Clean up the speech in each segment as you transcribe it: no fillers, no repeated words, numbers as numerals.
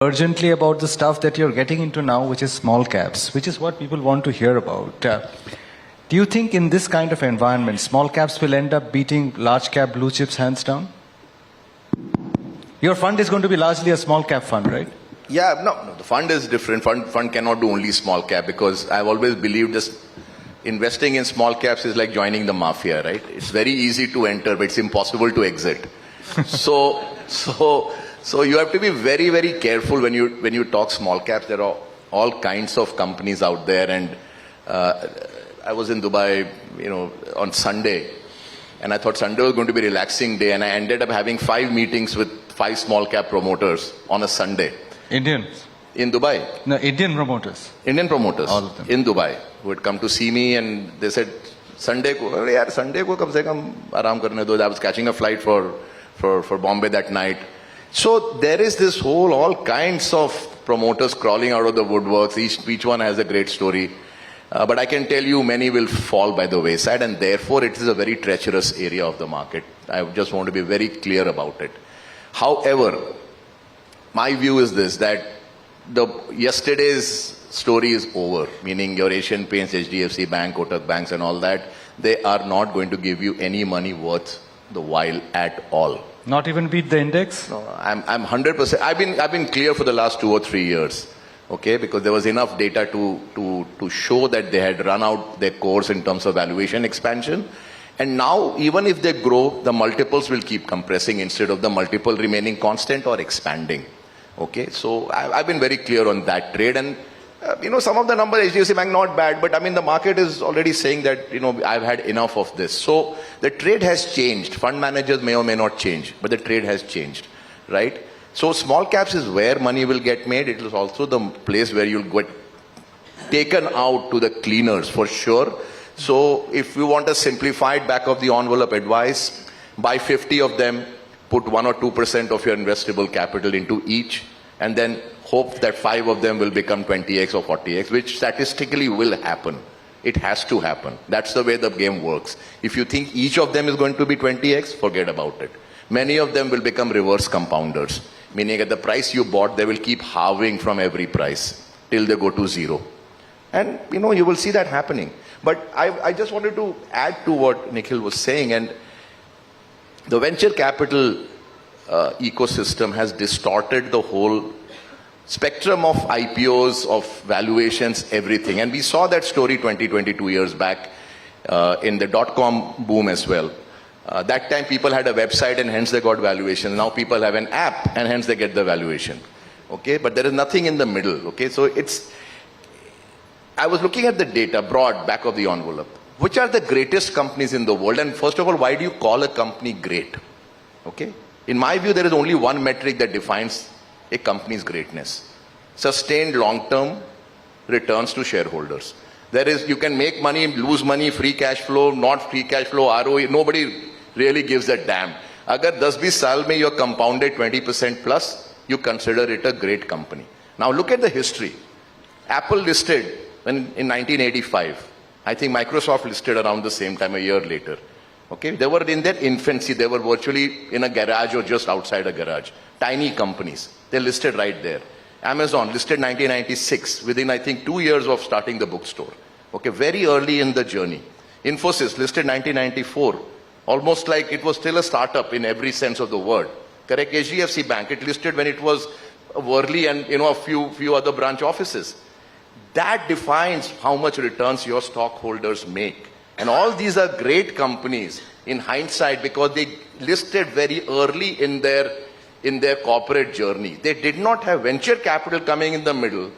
urgently about the stuff that you're getting into now, which is small caps, which is what people want to hear about. Do you think in this kind of environment, small caps will end up beating large cap blue chips hands down? Your fund is going to be largely a small cap fund, right? Yeah, no, the fund is different. Fund cannot do only small cap, because I've always believed this. Investing in small caps is like joining the mafia, right? It's very easy to enter, but it's impossible to exit. So you have to be very, very careful when you talk small caps. There are all kinds of companies out there, and I was in Dubai, on Sunday, and I thought Sunday was going to be a relaxing day, and I ended up having 5 meetings with 5 small cap promoters on a Sunday. Indians? In Dubai. No, Indian promoters. Indian promoters. All of them. In Dubai, who had come to see me, and they said, Sunday ko kam se kam aaram karne do. I was catching a flight for Bombay that night. So there is this all kinds of promoters crawling out of the woodworks. Each one has a great story. But I can tell you many will fall by the wayside, and therefore it is a very treacherous area of the market. I just want to be very clear about it. However, my view is this, that yesterday's story is over, meaning your Asian Paints, HDFC Bank, Kotak Banks and all that, they are not going to give you any money worth the while at all. Not even beat the index? No, I'm 100%. I've been clear for the last 2 or 3 years, okay, because there was enough data to show that they had run out their course in terms of valuation expansion. And now, even if they grow, the multiples will keep compressing instead of the multiple remaining constant or expanding. Okay, so I've been very clear on that trade, and some of the numbers, HDFC Bank, not bad, but I mean the market is already saying that I've had enough of this. So the trade has changed. Fund managers may or may not change, but the trade has changed, right? So small caps is where money will get made. It is also the place where you'll get taken out to the cleaners for sure. So if you want a simplified back of the envelope advice, buy 50 of them. Put 1 or 2% of your investable capital into each, and then hope that 5 of them will become 20x or 40x, which statistically will happen. It has to happen. That's the way the game works. If you think each of them is going to be 20x, forget about it. Many of them will become reverse compounders, meaning at the price you bought, they will keep halving from every price till they go to 0. And you will see that happening. But I just wanted to add to what Nikhil was saying, and the venture capital ecosystem has distorted the whole spectrum of IPOs, of valuations, everything. And we saw that story 22 years back in the dot-com boom as well. That time people had a website and hence they got valuation. Now people have an app and hence they get the valuation. Okay, but there is nothing in the middle. Okay, so I was looking at the data, broad, back of the envelope. Which are the greatest companies in the world? And first of all, why do you call a company great? Okay? In my view, there is only one metric that defines a company's greatness. Sustained long-term returns to shareholders. You can make money, lose money, free cash flow, not free cash flow, ROE. Nobody really gives a damn. Agar 10-20 saal mein you compounded 20% plus, you consider it a great company. Now look at the history. Apple listed in 1985. I think Microsoft listed around the same time, a year later. Okay, they were in their infancy. They were virtually in a garage or just outside a garage. Tiny companies. They listed right there. Amazon listed 1996, within I think 2 years of starting the bookstore. Okay, very early in the journey. Infosys listed 1994, almost like it was still a startup in every sense of the word. Correct? HDFC Bank, it listed when it was Worli and a few other branch offices. That defines how much returns your stockholders make. And all these are great companies in hindsight because they listed very early in their corporate journey. They did not have venture capital coming in the middle,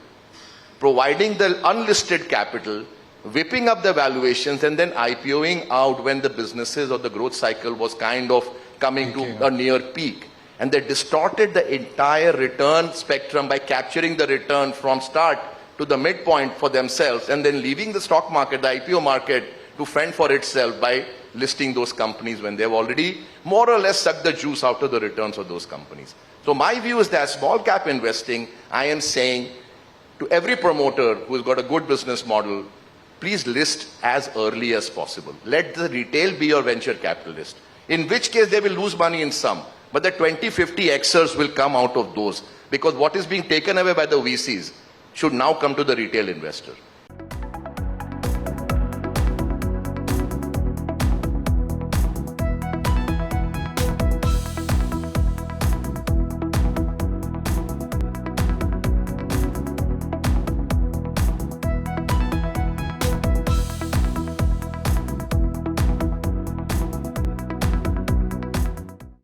providing the unlisted capital, whipping up the valuations, and then IPOing out when the businesses or the growth cycle was kind of coming to a near peak. And they distorted the entire return spectrum by capturing the return from start to the midpoint for themselves, and then leaving the stock market, the IPO market, to fend for itself by listing those companies when they've already more or less sucked the juice out of the returns of those companies. So my view is that small cap investing, I am saying to every promoter who's got a good business model, please list as early as possible. Let the retail be your venture capitalist. In which case they will lose money in some, But the 2050 Xers will come out of those, because what is being taken away by the VCs should now come to the retail investor.